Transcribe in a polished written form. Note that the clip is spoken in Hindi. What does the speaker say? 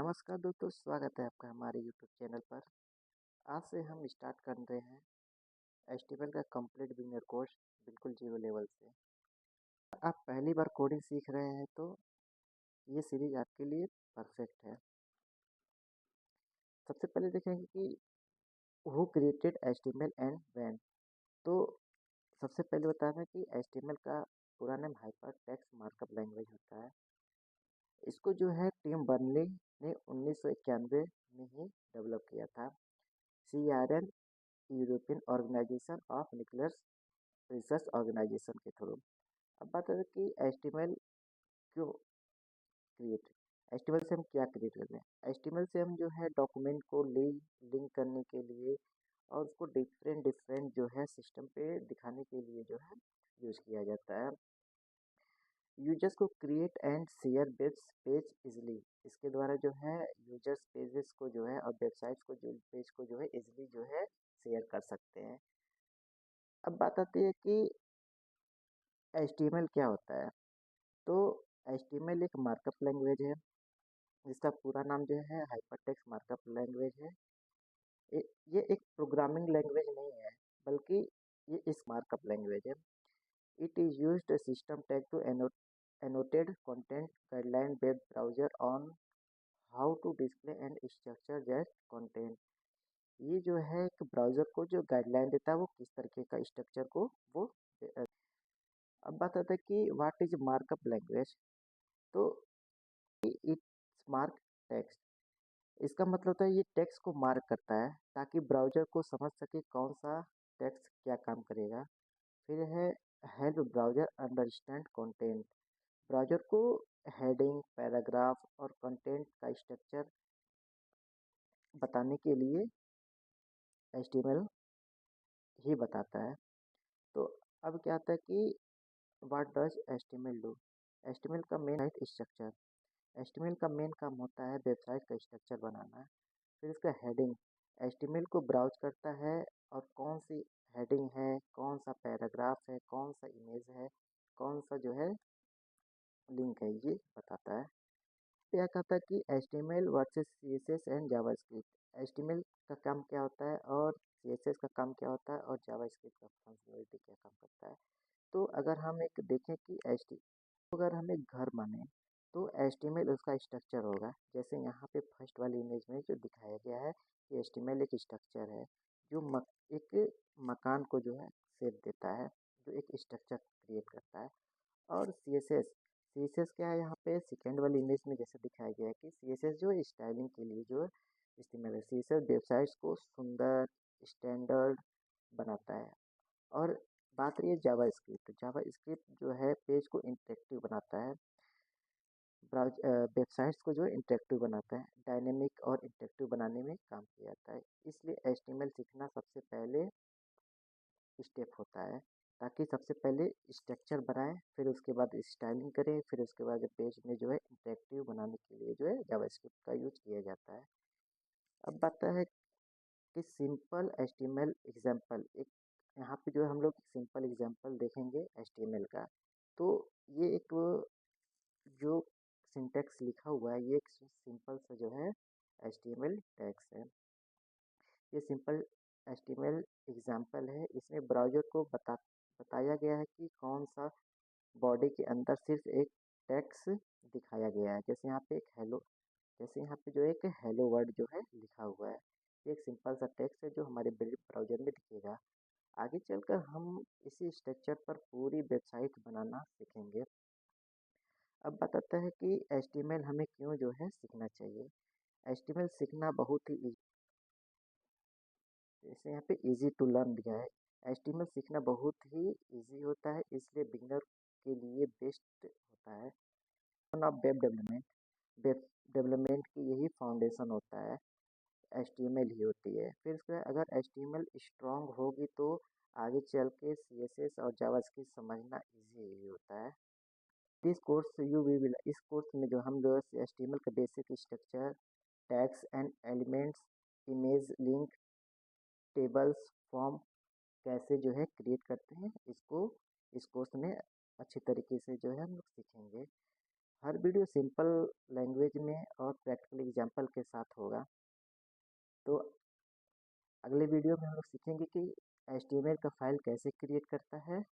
नमस्कार दोस्तों, स्वागत है आपका हमारे यूट्यूब चैनल पर। आज से हम स्टार्ट कर रहे हैं एचटीएमएल का कंप्लीट बिगिनर कोर्स बिल्कुल जीरो लेवल से। आप पहली बार कोडिंग सीख रहे हैं तो ये सीरीज आपके लिए परफेक्ट है। सबसे पहले देखेंगे कि who created HTML and when. तो सबसे पहले बताना कि एचटीएमएल का पूरा नाम हाइपर टेक्स्ट मार्कअप लैंग्वेज होता है। इसको जो है टिम बर्नली ने 1991 में ही डेवलप किया था। CRN European organization of nuclear research organization के थ्रू। अब बात है कि एचटीएमएल क्यों क्रिएट, एचटीएमएल से हम क्या क्रिएट कर रहे हैं। एचटीएमएल से हम जो है डॉक्यूमेंट को लिंक करने के लिए और उसको डिफरेंट डिफरेंट जो है सिस्टम पे दिखाने के लिए जो है यूज किया जाता है। यूजर्स को create and share web page easily, इसके द्वारा जो है यूजर्स पेजेस को जो है और वेबसाइट्स को जो पेज को जो है इजिली जो है शेयर कर सकते हैं। अब बात आती है कि HTML क्या होता है। तो HTML एक मार्कअप लैंग्वेज है जिसका पूरा नाम जो है हाइपरटेक्स्ट मार्कअप लैंग्वेज है। ये एक प्रोग्रामिंग लैंग्वेज नहीं है, बल्कि ये इस मार्कअप लैंग्वेज है। It is used system tag to annotate content guideline web browser on how to display and structure that content। ये जो है एक ब्राउजर को जो गाइडलाइन देता है वो किस तरीके का स्ट्रक्चर को वो अब बात आता है कि व्हाट इज मार्कअप लैंग्वेज। तो इट्स मार्क टेक्स्ट, इसका मतलब होता है ये टेक्स्ट को मार्क करता है ताकि ब्राउजर को समझ सके कौन सा टेक्स्ट क्या काम करेगा। फिर है help browser understand content, browser को हेडिंग पैराग्राफ और कंटेंट का स्ट्रक्चर बताने के लिए HTML ही बताता है। तो अब क्या आता है कि what does HTML do. HTML का मेन है स्ट्रक्चर। HTML का मेन काम होता है वेबसाइट का स्ट्रक्चर बनाना। फिर इसका हेडिंग, HTML को ब्राउज करता है और कौन सी हेडिंग है, कौन सा पैराग्राफ है, कौन सा इमेज है, कौन सा जो है लिंक है, ये बताता है। क्या कहता है कि HTML versus CSS and JavaScript. HTML का काम क्या होता है और CSS का काम क्या होता है और जावास्क्रिप्ट का फंक्शनलिटी क्या काम करता है। तो अगर हम एक देखें कि अगर हम एक घर माने तो HTML उसका स्ट्रक्चर होगा। जैसे यहाँ पे फर्स्ट वाली इमेज में जो दिखाया गया है कि HTML एक स्ट्रक्चर है जो एक मकान को जो है शेप देता है, जो एक स्ट्रक्चर क्रिएट करता है। और CSS क्या है, यहाँ पे सेकेंड वाली इमेज में जैसे दिखाया गया है कि CSS जो है स्टाइलिंग के लिए जो इस्तेमाल है। CSS वेबसाइट्स को सुंदर स्टैंडर्ड बनाता है। और बात रही है जावास्क्रिप्ट, जावास्क्रिप्ट जो है पेज को इंटरेक्टिव बनाता है, ब्राउज वेबसाइट्स को जो है इंटरेक्टिव बनाता है, डायनेमिक और इंटरेक्टिव बनाने में काम किया जाता है। इसलिए HTML सीखना सबसे पहले स्टेप होता है, ताकि सबसे पहले स्ट्रक्चर बनाए, फिर उसके बाद स्टाइलिंग करें, फिर उसके बाद पेज में जो है इंटरेक्टिव बनाने के लिए जो है जावास्क्रिप्ट का यूज किया जाता है। अब बात है कि सिंपल HTML एग्जाम्पल, एक यहाँ पे जो है हम लोग सिंपल एग्जाम्पल देखेंगे HTML का। तो ये एक जो सिंटेक्स लिखा हुआ है ये एक सिंपल सा जो है HTML टैग्स है। ये सिंपल HTML एग्जाम्पल है। इसमें ब्राउजर को बताया गया है कि कौन सा बॉडी के अंदर सिर्फ एक टेक्स्ट दिखाया गया है। जैसे यहाँ पे एक हेलो, जैसे यहाँ पे जो एक हेलो वर्ड जो है लिखा हुआ है, ये एक सिंपल सा टेक्स्ट है जो हमारे ब्राउजर में दिखेगा। आगे चलकर हम इसी स्ट्रक्चर पर पूरी वेबसाइट बनाना सीखेंगे। अब बताता है कि HTML हमें क्यों जो है सीखना चाहिए। HTML सीखना बहुत ही जैसे यहाँ पे इजी टू लर्न दिया है। HTML सीखना बहुत ही इजी होता है, इसलिए बिगिनर के लिए बेस्ट होता है। Of web development, web development की यही फाउंडेशन होता है, HTML ही होती है। फिर उसके बाद अगर HTML स्ट्रांग होगी तो आगे चल के CSS और जावास्क्रिप्ट समझना इजी ही होता है। This course you we will, इस कोर्स में जो हम लोग HTML का basic structure, tags and elements, image link, tables, form कैसे जो है क्रिएट करते हैं, इसको इस कोर्स में अच्छे तरीके से जो है हम लोग सीखेंगे। हर वीडियो सिंपल लैंग्वेज में और प्रैक्टिकल एग्जांपल के साथ होगा। तो अगले वीडियो में हम लोग सीखेंगे कि एचटीएमएल का फाइल कैसे क्रिएट करता है